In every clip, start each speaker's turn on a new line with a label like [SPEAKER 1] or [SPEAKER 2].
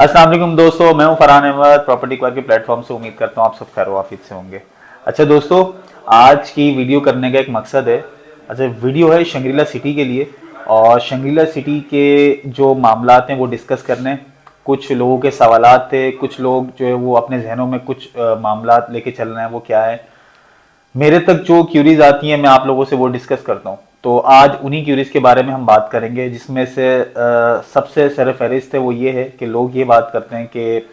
[SPEAKER 1] अस्सलाम वालेकुम दोस्तों, मैं हूं फरहान अहमद प्रॉपर्टी क्वार के प्लेटफॉर्म से। उम्मीद करता हूं आप सब खैर वाफियत से होंगे। अच्छा दोस्तों, आज की वीडियो करने का एक मकसद है। अच्छा, वीडियो है शंग्रीला सिटी के लिए और शंग्रीला सिटी के जो मामलात हैं वो डिस्कस करने। कुछ लोगों के सवालात थे, कुछ लोग जो है वो अपने जहनों में कुछ मामलात लेके चल रहे हैं, वो क्या है। मेरे तक जो क्यूरीज आती हैं मैं आप लोगों से वो डिस्कस करता हूँ। तो आज उन्हीं क्यूरीज के बारे में हम बात करेंगे, जिसमें से सबसे सरफहरिस्त है वो ये है कि लोग ये बात करते हैं कि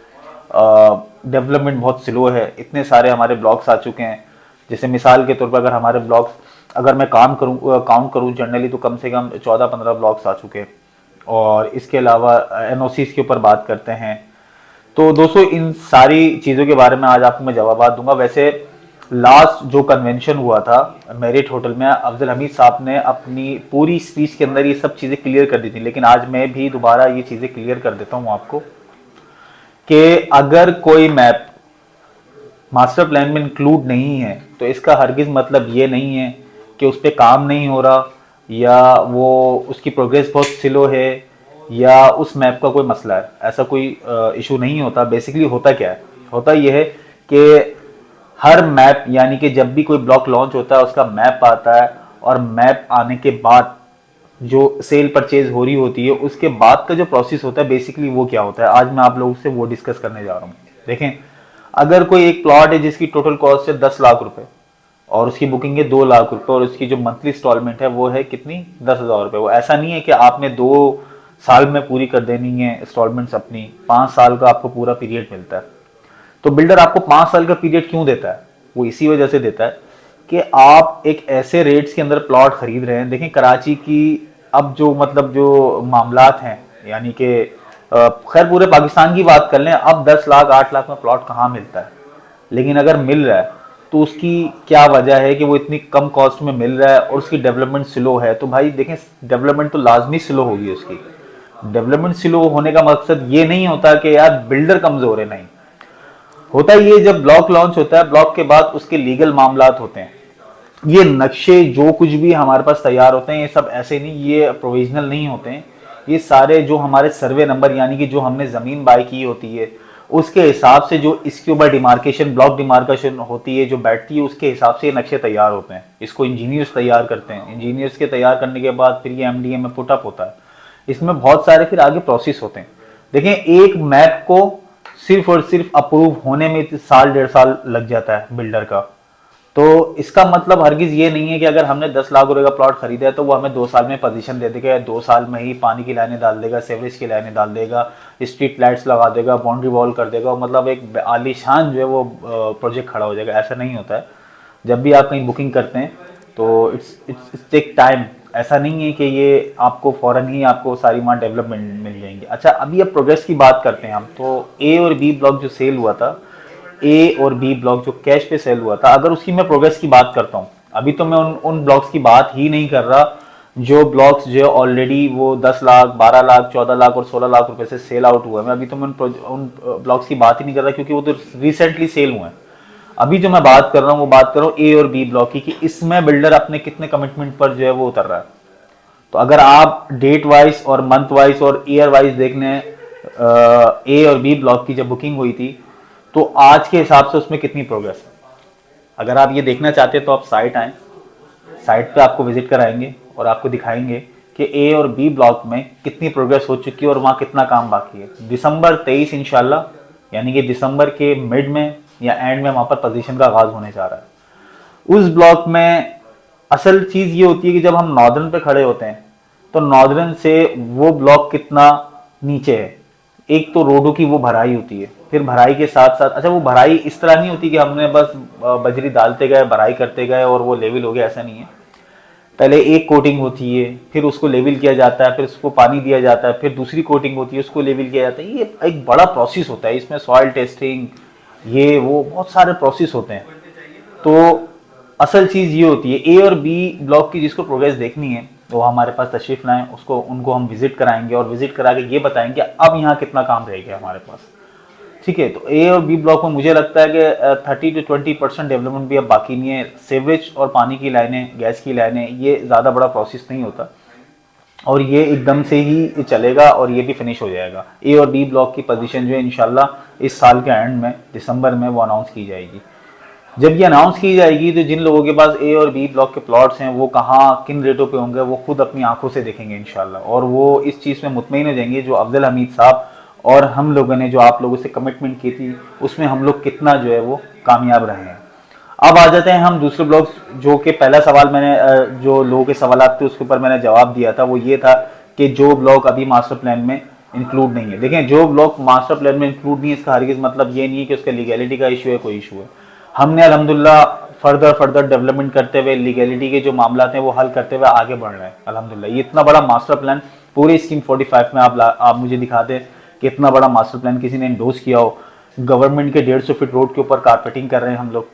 [SPEAKER 1] डेवलपमेंट बहुत स्लो है। इतने सारे हमारे ब्लॉग्स आ चुके हैं। जैसे मिसाल के तौर पर अगर हमारे ब्लॉग्स, अगर मैं काउंट करूँ जनरली, तो कम से कम 14-15 ब्लॉग्स आ चुके हैं। और इसके अलावा एनओसीज के ऊपर बात करते हैं। तो दोस्तों, इन सारी चीज़ों के बारे में आज आपको मैं जवाब दूंगा। वैसे लास्ट जो कन्वेंशन हुआ था मेरिट होटल में, अफजल हमीद साहब ने अपनी पूरी स्पीच के अंदर ये सब चीज़ें क्लियर कर दी थी, लेकिन आज मैं भी दोबारा ये चीज़ें क्लियर कर देता हूँ आपको कि अगर कोई मैप मास्टर प्लान में इंक्लूड नहीं है तो इसका हरगिज मतलब ये नहीं है कि उस पर काम नहीं हो रहा, या वो उसकी प्रोग्रेस बहुत स्लो है, या उस मैप का कोई मसला है। ऐसा कोई इशू नहीं होता। बेसिकली होता क्या है, होता यह है कि हर मैप, यानी कि जब भी कोई ब्लॉक लॉन्च होता है उसका मैप आता है, और मैप आने के बाद जो सेल परचेज हो रही होती है उसके बाद का जो प्रोसेस होता है, बेसिकली वो क्या होता है, आज मैं आप लोगों से वो डिस्कस करने जा रहा हूँ। देखें, अगर कोई एक प्लॉट है जिसकी टोटल कॉस्ट है 10 लाख रुपए और उसकी बुकिंग है 2 लाख रुपए, और उसकी जो मंथली इंस्टॉलमेंट है वो है कितनी, 10,000 रुपए। वो ऐसा नहीं है कि आपने 2 साल में पूरी कर देनी है इंस्टॉलमेंट्स अपनी, 5 साल का आपको पूरा पीरियड मिलता है। तो बिल्डर आपको 5 साल का पीरियड क्यों देता है? वो इसी वजह से देता है कि आप एक ऐसे रेट्स के अंदर प्लॉट खरीद रहे हैं। देखें, कराची की अब जो मतलब जो मामलात हैं, यानी कि खैर पूरे पाकिस्तान की बात कर लें, अब 10 लाख 8 लाख में प्लॉट कहाँ मिलता है। लेकिन अगर मिल रहा है तो उसकी क्या वजह है कि वो इतनी कम कॉस्ट में मिल रहा है और उसकी डेवलपमेंट स्लो है। तो भाई देखें, डेवलपमेंट तो लाजमी स्लो होगी उसकी। डेवलपमेंट स्लो होने का मकसद ये नहीं होता कि यार बिल्डर कमजोर है, नहीं। होता ये, जब ब्लॉक लॉन्च होता है, ब्लॉक के बाद उसके लीगल मामलात होते हैं। ये नक्शे जो कुछ भी हमारे पास तैयार होते हैं, ये सब ऐसे नहीं, ये प्रोविजनल नहीं होते हैं। ये सारे जो हमारे सर्वे नंबर, यानी कि जो हमने ज़मीन बाय की होती है उसके हिसाब से, जो इसके ऊपर डिमार्केशन, ब्लॉक डिमार्केशन होती है जो बैठती है, उसके हिसाब से ये नक्शे तैयार होते हैं। इसको इंजीनियर्स तैयार करते हैं। इंजीनियर्स के तैयार करने के बाद फिर ये एमडीए में पुटअप होता है। इसमें बहुत सारे फिर आगे प्रोसेस होते हैं। देखें, एक मैप को सिर्फ और सिर्फ अप्रूव होने में 1.5 साल लग जाता है बिल्डर का। तो इसका मतलब हरगिज ये नहीं है कि अगर हमने 10 लाख रुपए का प्लॉट खरीदा है तो वो हमें 2 साल में पोजीशन दे देगा, या 2 साल में ही पानी की लाइनें डाल देगा, सेवरेज की लाइनें डाल देगा, स्ट्रीट लाइट्स लगा देगा, बाउंड्री वॉल कर देगा, मतलब एक आलीशान जो है वो प्रोजेक्ट खड़ा हो जाएगा। ऐसा नहीं होता है। जब भी आप कहीं बुकिंग करते हैं तो इट्स टेक टाइम। ऐसा नहीं है कि ये आपको फौरन ही आपको सारी वहाँ डेवलपमेंट मिल जाएंगी। अच्छा, अभी अब प्रोग्रेस की बात करते हैं हम। तो ए और बी ब्लॉक जो सेल हुआ था, ए और बी ब्लॉक जो कैश पे सेल हुआ था, अगर उसकी मैं प्रोग्रेस की बात करता हूँ, अभी तो मैं उन ब्लॉक्स की बात ही नहीं कर रहा जो ब्लॉक्स जो ऑलरेडी वो 10 लाख 12 लाख 14 लाख और 16 लाख रुपए से सेल आउट हुए हैं। अभी तो मैं उन ब्लॉक्स की बात ही नहीं कर रहा, क्योंकि वो तो रिसेंटली सेल हुए हैं। अभी जो मैं बात कर रहा हूँ वो बात कर रहा हूँ ए और बी ब्लॉक की, कि इसमें बिल्डर अपने कितने कमिटमेंट पर जो है वो उतर रहा है। तो अगर आप डेट वाइज और मंथ वाइज और ईयर वाइज देख लें, ए और बी ब्लॉक की जब बुकिंग हुई थी तो आज के हिसाब से उसमें कितनी प्रोग्रेस है। अगर आप ये देखना चाहते हैं तो आप साइट आएँ, साइट पे आपको विजिट कराएंगे और आपको दिखाएंगे कि ए और बी ब्लॉक में कितनी प्रोग्रेस हो चुकी है और वहाँ कितना काम बाकी है। दिसंबर 23 इंशाल्लाह, यानी कि दिसंबर के मिड में या एंड में वहाँ पर पोजीशन का आगाज होने जा रहा है। उस ब्लॉक में असल चीज़ ये होती है कि जब हम नॉर्दर्न पे खड़े होते हैं तो नॉर्दर्न से वो ब्लॉक कितना नीचे है। एक तो रोडों की वो भराई होती है, फिर भराई के साथ साथ, अच्छा वो भराई इस तरह नहीं होती कि हमने बस बजरी डालते गए, भराई करते गए और वो लेवल हो गया, ऐसा नहीं है। पहले एक कोटिंग होती है, फिर उसको लेवल किया जाता है, फिर उसको पानी दिया जाता है, फिर दूसरी कोटिंग होती है, उसको लेवल किया जाता है। ये एक बड़ा प्रोसेस होता है। इसमें सॉइल टेस्टिंग, ये वो बहुत सारे प्रोसेस होते हैं। तो असल चीज़ ये होती है, ए और बी ब्लॉक की जिसको प्रोग्रेस देखनी है वो हमारे पास तशरीफ लाएं, उसको उनको हम विजिट कराएंगे और विजिट करा के ये बताएंगे अब यहाँ कितना काम रह गया हमारे पास। ठीक है, तो ए और बी ब्लॉक में मुझे लगता है कि 30 to 20% डेवलपमेंट भी अब बाकी नहीं है। सेवरेज और पानी की लाइनें, गैस की लाइनें, ये ज़्यादा बड़ा प्रोसेस नहीं होता। और ये एकदम से ही चलेगा और ये भी फिनिश हो जाएगा। ए और बी ब्लॉक की पोजीशन जो है इंशाल्लाह इस साल के एंड में दिसंबर में वो अनाउंस की जाएगी। जब ये अनाउंस की जाएगी तो जिन लोगों के पास ए और बी ब्लॉक के प्लॉट्स हैं वो कहाँ किन रेटों पे होंगे वो खुद अपनी आंखों से देखेंगे इंशाल्लाह, और वो इस चीज़ में मुतमईन हो जाएंगे जो अफजल हमीद साहब और हम लोगों ने जो आप लोगों से कमिटमेंट की थी उसमें हम लोग कितना जो है वो कामयाब रहे हैं। अब आ जाते हैं हम दूसरे ब्लॉग, जो कि पहला सवाल मैंने जो लोगों के सवाल थे उसके ऊपर मैंने जवाब दिया था, वो ये था कि जो ब्लॉक अभी मास्टर प्लान में इंक्लूड नहीं है। देखें, जो ब्लॉक मास्टर प्लान में इंक्लूड नहीं है इसका हरगिज़ मतलब ये नहीं है कि उसका लीगैलिटी का इशू है, कोई इशू है। हमने अल्हम्दुलिल्लाह फर्दर डेवलपमेंट करते हुए लीगैलिटी के जो मामला हैं वो हल करते हुए आगे बढ़ रहे हैं अल्हम्दुलिल्लाह। ये इतना बड़ा मास्टर प्लान पूरी स्कीम 45 में आप मुझे दिखा दें कि इतना बड़ा मास्टर प्लान किसी ने इंडोर्स किया हो। गवर्नमेंट के 150 फीट रोड के ऊपर कारपेटिंग कर रहे हैं हम लोग,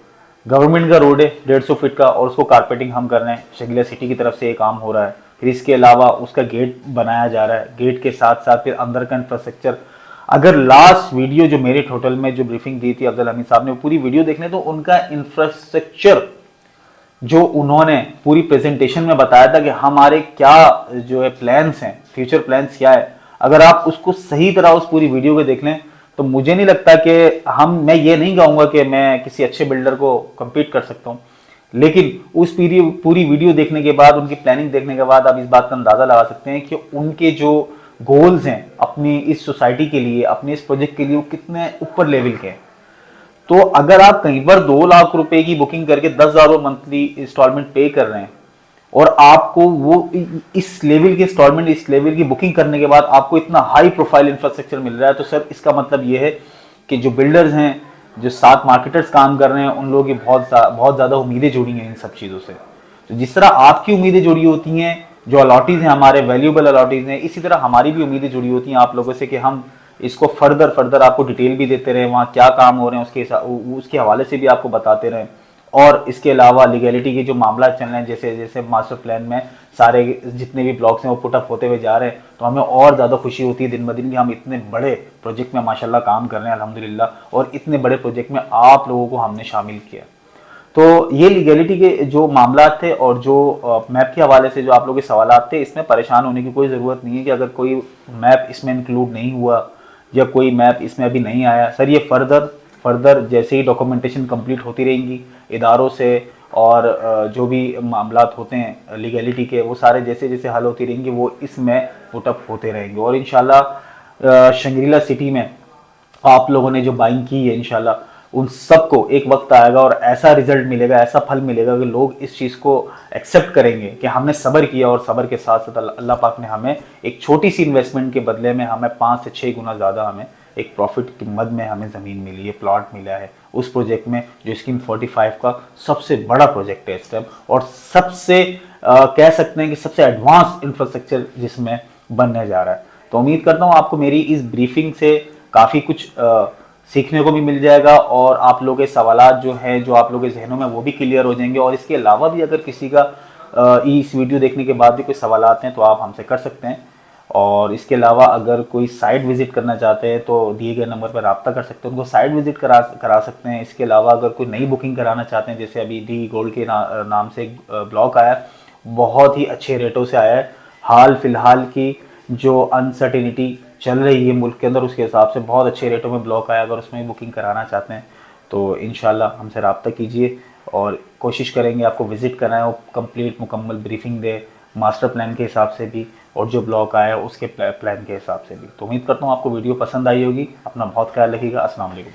[SPEAKER 1] गवर्नमेंट का रोड है 150 फीट का और उसको कारपेटिंग हम कर रहे हैं, शकीला सिटी की तरफ से ये काम हो रहा है। फिर इसके अलावा उसका गेट बनाया जा रहा है, गेट के साथ साथ फिर अंदर का इंफ्रास्ट्रक्चर। अगर लास्ट वीडियो जो मेरे टोटल में जो ब्रीफिंग दी थी अफजल हमीद साहब ने, पूरी वीडियो देख लें तो उनका इंफ्रास्ट्रक्चर जो उन्होंने पूरी प्रेजेंटेशन में बताया था कि हमारे क्या जो है प्लान्स हैं, फ्यूचर प्लान्स क्या है, अगर आप उसको सही तरह उस पूरी वीडियो को देख लें तो मुझे नहीं लगता कि मैं ये नहीं कहूँगा कि मैं किसी अच्छे बिल्डर को कम्पीट कर सकता हूँ, लेकिन उस पूरी वीडियो देखने के बाद, उनकी प्लानिंग देखने के बाद आप इस बात का अंदाजा लगा सकते हैं कि उनके जो गोल्स हैं अपनी इस सोसाइटी के लिए, अपने इस प्रोजेक्ट के लिए, वो कितने ऊपर लेवल के हैं। तो अगर आप कहीं पर 2 लाख रुपए की बुकिंग करके 10,000 मंथली इंस्टॉलमेंट पे कर रहे हैं और आपको वो इस लेवल की इंस्टॉलमेंट, इस लेवल की बुकिंग करने के बाद आपको इतना हाई प्रोफाइल इंफ्रास्ट्रक्चर मिल रहा है, तो सर इसका मतलब ये है कि जो बिल्डर्स हैं, जो साथ मार्केटर्स काम कर रहे हैं, उन लोगों की बहुत ज़्यादा उम्मीदें जुड़ी हैं इन सब चीज़ों से। तो जिस तरह आपकी उम्मीदें जुड़ी होती हैं, जो अलॉटीज़ हैं हमारे वैल्यूएबल अलॉटीज़ हैं, इसी तरह हमारी भी उम्मीदें जुड़ी होती हैं आप लोगों से कि हम इसको फर्दर आपको डिटेल भी देते रहे, वहाँ क्या काम हो रहे हैं उसके हवाले से भी आपको बताते रहें। और इसके अलावा लीगैलिटी के जो मामला चल रहे हैं, जैसे जैसे मास्टर प्लान में सारे जितने भी ब्लॉक्स हैं वो पुटअप होते हुए जा रहे हैं, तो हमें और ज़्यादा खुशी होती है दिन ब दिन कि हम इतने बड़े प्रोजेक्ट में माशाल्लाह काम कर रहे हैं अल्हम्दुलिल्लाह, और इतने बड़े प्रोजेक्ट में आप लोगों को हमने शामिल किया। तो ये लीगैलिटी के जो मामला थे और जो मैप के हवाले से जो आप लोगों के सवाल थे, इसमें परेशान होने की कोई ज़रूरत नहीं है कि अगर कोई मैप इसमें इंक्लूड नहीं हुआ या कोई मैप इसमें अभी नहीं आया। सर ये फर्दर जैसे ही डॉक्यूमेंटेशन कंप्लीट होती रहेंगी इदारों से, और जो भी मामलात होते हैं लीगैलिटी के, वो सारे जैसे जैसे हल होती रहेंगी वो इसमें पुटअप होते रहेंगे। और इंशाल्लाह शंग्रीला सिटी में आप लोगों ने जो बाइंग की है इंशाल्लाह उन सबको एक वक्त आएगा और ऐसा रिजल्ट मिलेगा, ऐसा फल मिलेगा कि लोग इस चीज़ को एक्सेप्ट करेंगे कि हमने सब्र किया, और सब्र के साथ साथ अल्लाह पाक ने हमें एक छोटी सी इन्वेस्टमेंट के बदले में हमें 5 से 6 गुना ज़्यादा हमें एक प्रॉफिट की मद में हमें ज़मीन मिली है, प्लॉट मिला है उस प्रोजेक्ट में, जो स्कीम 45 का सबसे बड़ा प्रोजेक्ट है इस टाइम, और सबसे कह सकते हैं कि सबसे एडवांस इंफ्रास्ट्रक्चर जिसमें बनने जा रहा है। तो उम्मीद करता हूँ आपको मेरी इस ब्रीफिंग से काफ़ी कुछ सीखने को भी मिल जाएगा, और आप लोगों के सवालात जो हैं, जो आप लोगों के जहनों में, वो भी क्लियर हो जाएंगे। और इसके अलावा भी अगर किसी का इस वीडियो देखने के बाद भी कोई सवालात हैं तो आप हमसे कर सकते हैं। और इसके अलावा अगर कोई साइट विजिट करना चाहते हैं तो दिए गए नंबर पर रब्ता कर सकते हैं, उनको साइट विजिट करा सकते हैं। इसके अलावा अगर कोई नई बुकिंग कराना चाहते हैं, जैसे अभी डी गोल्ड के नाम से एक ब्लॉक आया, बहुत ही अच्छे रेटों से आया है। हाल फिलहाल की जो अनसर्टिनिटी चल रही है मुल्क के अंदर, उसके हिसाब से बहुत अच्छे रेटों में ब्लॉक आया। अगर उसमें बुकिंग कराना चाहते हैं तो इंशाल्लाह हमसे रब्ता कीजिए, और कोशिश करेंगे आपको विज़िट कराएं और कंप्लीट मुकम्मल ब्रीफिंग दे, मास्टर प्लान के हिसाब से भी और जो ब्लॉक आया है उसके प्लान के हिसाब से भी। तो उम्मीद करता हूँ आपको वीडियो पसंद आई होगी। अपना बहुत ख्याल रखिएगा। अस्सलाम वालेकुम।